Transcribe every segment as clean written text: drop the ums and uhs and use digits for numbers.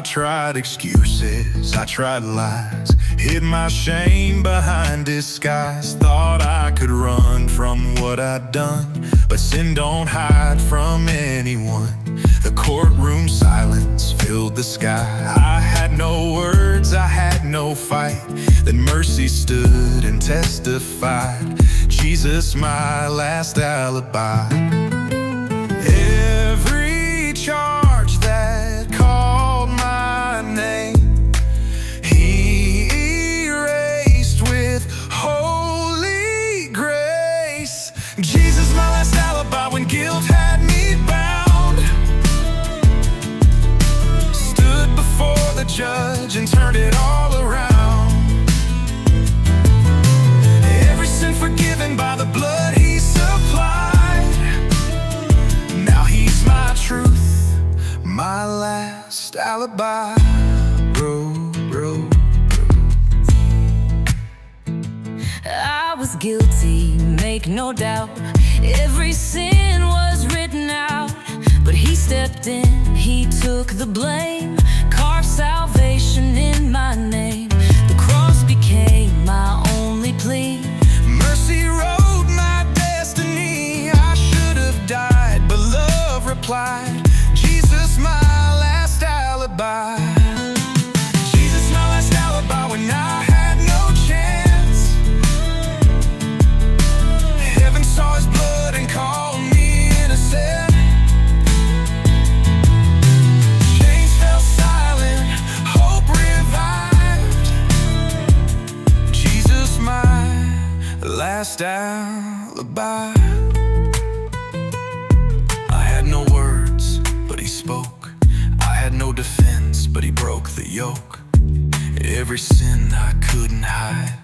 tried excuses, I tried lies, hid my shame behind disguise. Thought I could run from what I'd done, but sin don't hide from anyone. The courtroom silence filled the sky. I had no words, I had no fight. Then mercy stood and testified. Jesus, my last alibi. Every charge that called my name, He erased with holy grace. Jesus, my last alibi when guilt had me bound. Stood before the judge and turned it all around. Every sin forgiven by the blood He supplied. Now He's my truth, my last alibi. I was guilty, make no doubt. Every sin was written out, but He stepped in, He took the blame, carved salvation in my name. The cross became my only plea. Mercy wrote my destiny. I should have died, but love replied. Jesus, my last alibi. Jesus, my last alibi when I had no chance. Heaven saw His blood and called me innocent. Chains fell silent, hope revived. Jesus, my last alibi. I had no words, but He spoke. I had no defense, but He broke the yoke. Every sin I couldn't hide,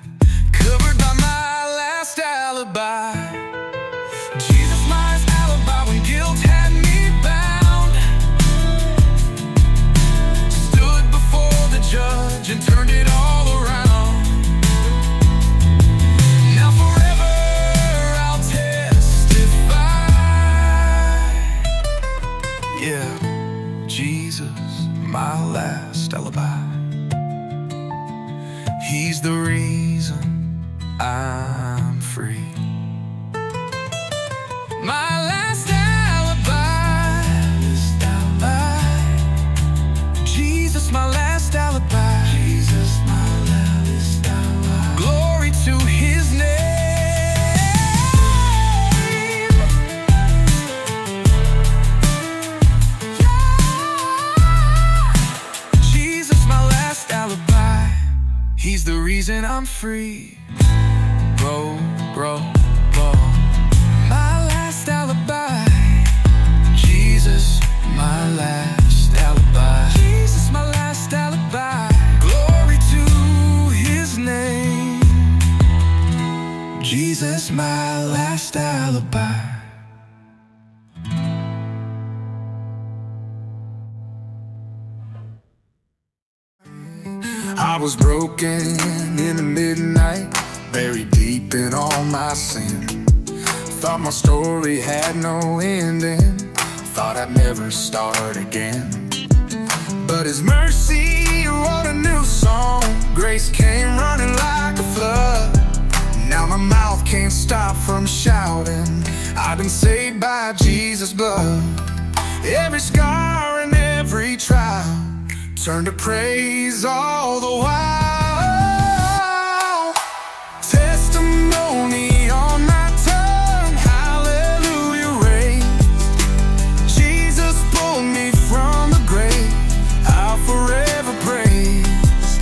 covered by my last alibi. Jesus, my last alibi when guilt had me bound. Stood before the judge and turned it all around. Now forever I'll testify. Yeah, Jesus, my last alibi. He's the reason I'm free. My last alibi. Jesus, my last alibi. Jesus, my last alibi. Glory to His name. Jesus, my last alibi. He's the reason I'm free. Bro. My last alibi. Jesus, my last alibi. Jesus, my last alibi. Glory to His name. Jesus, my last alibi. I was broken in the midnight, buried deep in all my sin. Thought my story had no ending, thought I'd never start again. But His mercy wrote a new song. Grace came running like a flood. Now my mouth can't stop from shouting, I've been saved by Jesus' blood. Every scar and every trial turn to praise all the while. Testimony on my tongue, hallelujah raised. Jesus pulled me from the grave, I'll forever praise.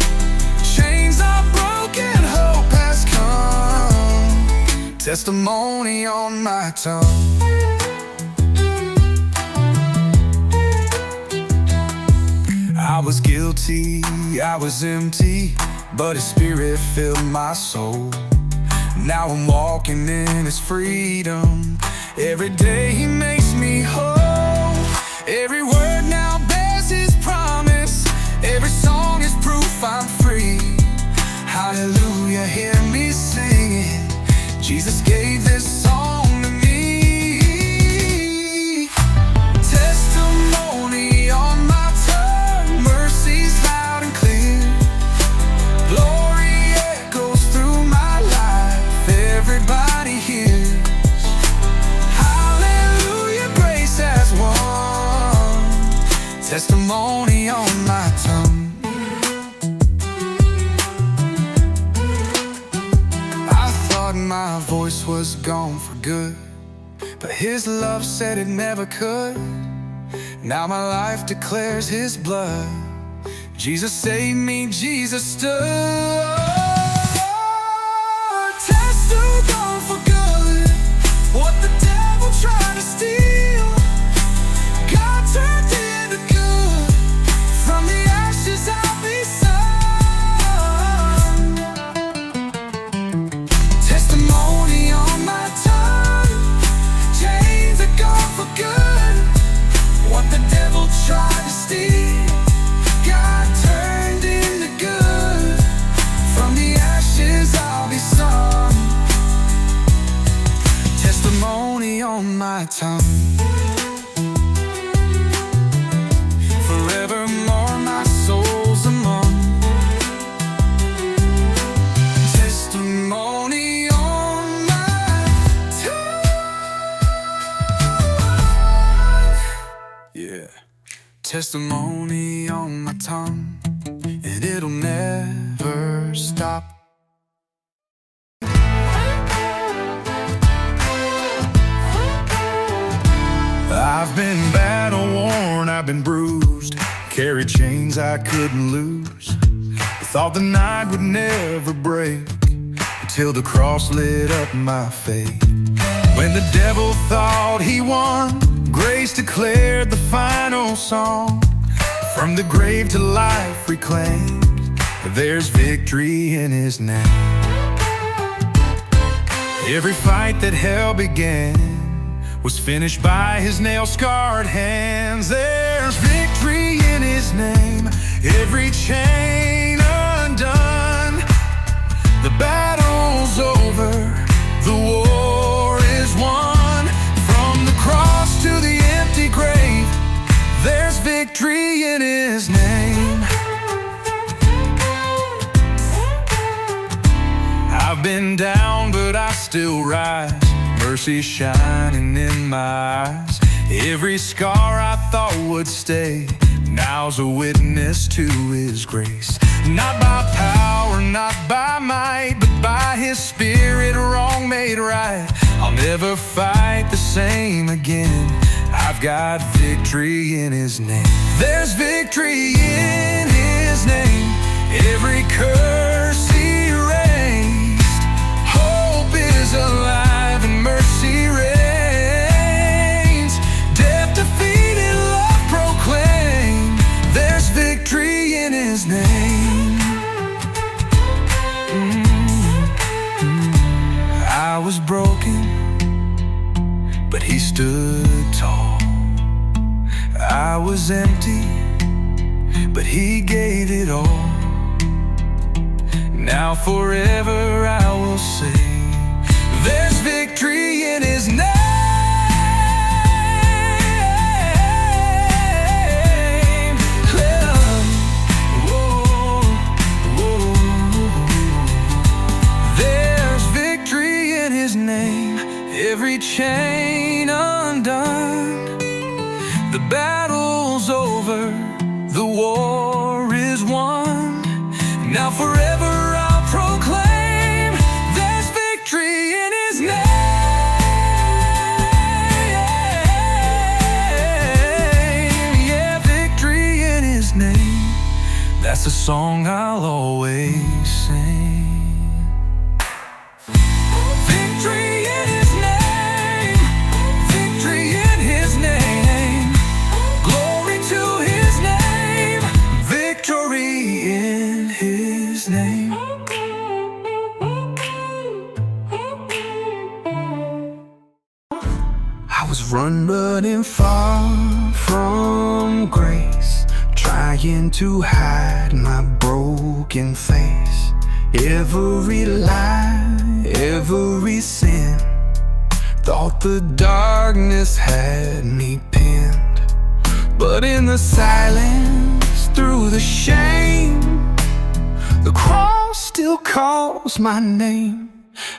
Chains are broken, hope has come. Testimony on my tongue. I was guilty, I was empty, but His Spirit filled my soul. Now I'm walking in His freedom. Every day He makes me whole. Every word now bears His promise. Every song is proof I'm free. Hallelujah, hear me sing it. Jesus gave this song to me. Testimony on my tongue, mercy testimony on my tongue. I thought my voice was gone for good, but His love said it never could. Now my life declares His blood. Jesus saved me, Jesus stood. Testimony for good. What the devil tried to steal, God turned into good. From the ashes I'll be sung. Testimony on my tongue. Chains are gone for good. What the devil tried to steal, God turned into good. From the ashes I'll be sung. Testimony on my tongue. Forevermore my soul's among. Testimony on my tongue. Yeah. Testimony on my tongue, and it'll never stop. I've been battle worn, I've been bruised, carried chains I couldn't lose. Thought the night would never break, till the cross lit up my faith. When the devil thought he won, grace declared the final song. From the grave to life reclaimed, there's victory in His name. Every fight that hell began was finished by His nail-scarred hands. There's victory in His name, every chain undone. The battle's over, the war is won. From the cross to the empty grave, there's victory in His name. I've been down, but I still rise, mercy shining in my eyes. Every scar I thought would stay, now's a witness to His grace. Not by power, not by might, but by His Spirit, wrong made right. I'll never fight the same again. I've got victory in His name. There's victory in His name. Every curse erased, hope is alive and mercy reigns. Death defeated, love proclaimed. There's victory in His name. I was broken, but He stood tall. I was empty, but He gave it all. Now forever I will say, there's victory in His name. There's victory in His name, every chain undone. The battle's over, the war is won. Now forever I'll proclaim, there's victory in His name. Yeah, victory in His name. That's a song I'll always sing. Victory in His name. Victory in His name. Glory to His name. Victory in His name. I was running far from grace, trying to hide my broken face. Every lie, every sin, thought the darkness had me pinned. But in the silence, through the shame, the cross still calls my name.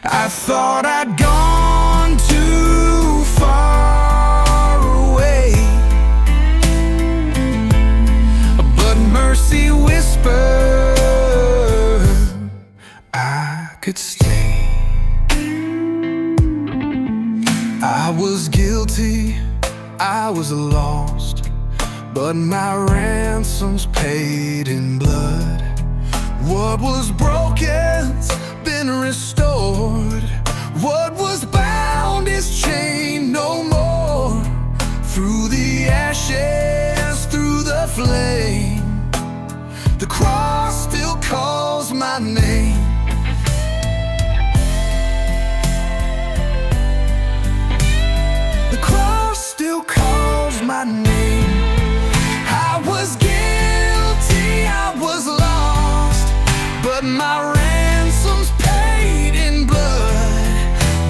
I thought I'd gone too far away, guilty, I was lost, but my ransom's paid in blood. What was broken's been restored. What was bound is chained no more. Through the ashes, through the flame, the cross still calls my name. The cross still calls my name. I was guilty, I was lost, but my ransom's paid in blood.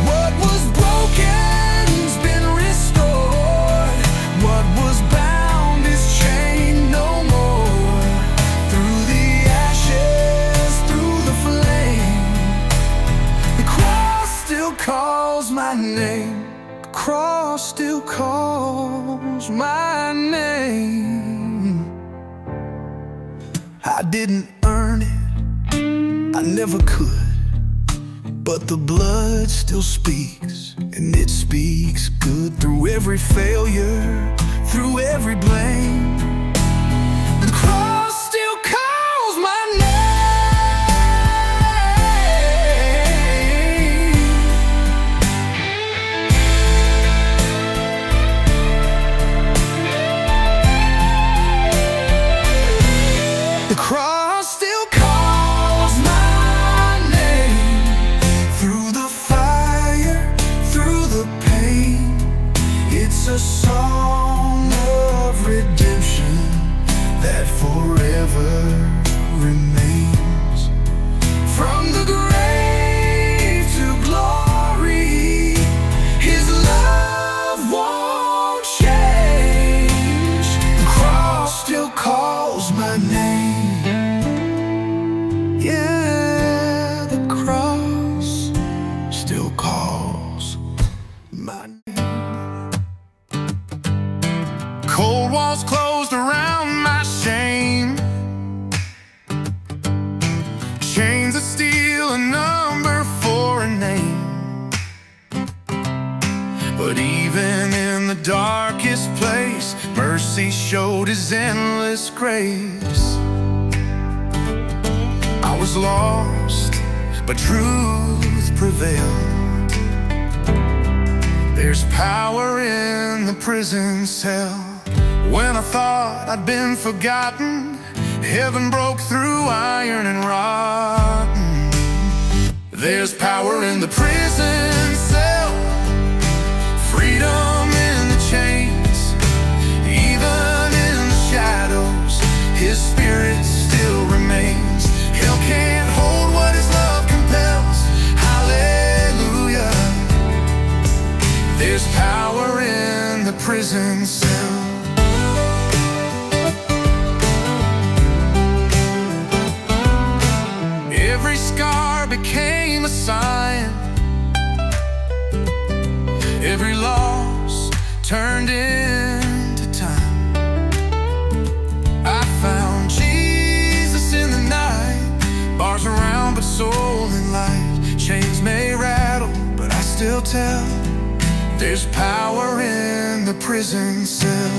What was broken's been restored. What was bound is chained no more. Through the ashes, through the flame, the cross still calls my name. The cross still calls my name. I didn't earn it, I never could, but the blood still speaks, and it speaks good. Through every failure, through every blame, the cross still calls my name. The cross still calls my name. Through the fire, through the pain, it's a song of redemption that forever remains. From the grave to glory, His love won't change. The cross still calls my name. Yeah, the cross still calls my name. Cold walls closed around my shame, chains of steel, a number for a name. But even in the darkest place, mercy showed His endless grace. I was lost, but truth prevailed. There's power in the prison cell. When I thought I'd been forgotten, heaven broke through iron and rotten. There's power in the prison cell, freedom in the chains. Even in the shadows, His Spirit still remains. Hell can't hold what His love compels. Hallelujah. There's power in the prison cell. Every scar became a sign. Every loss turned into time. I found Jesus in the night. Bars around, but soul in light. Chains may rattle, but I still tell. There's power in the prison cell.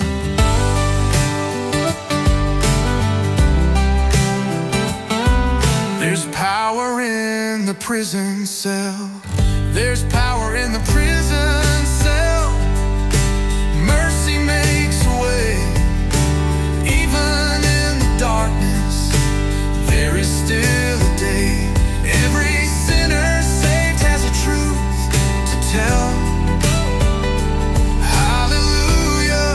There's power in the prison cell. There's power in the prison cell. Mercy makes a way. Even in the darkness, there is still a day. Every sinner saved has a truth to tell. Hallelujah.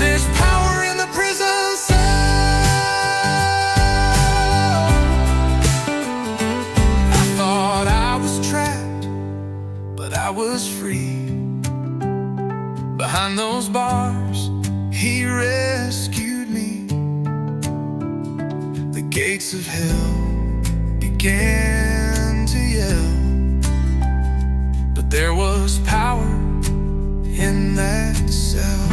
There's power in the prison cell. I thought I was trapped, but I was free. Behind those bars, He rescued me. The gates of hell began to yell, but there was power in that cell.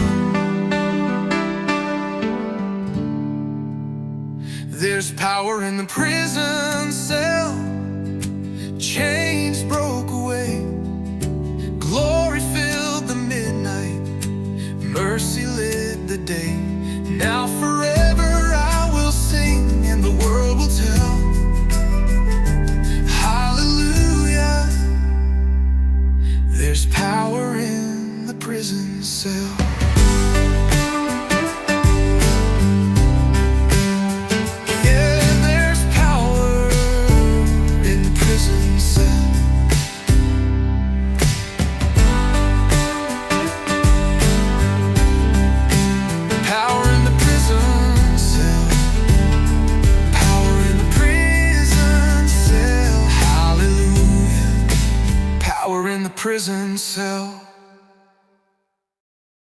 There's power in the prison cell. Chains broke away. Glory filled the midnight. day. Now forever I will sing, and the world will tell. Hallelujah. There's power in the prison cell. Prison cell.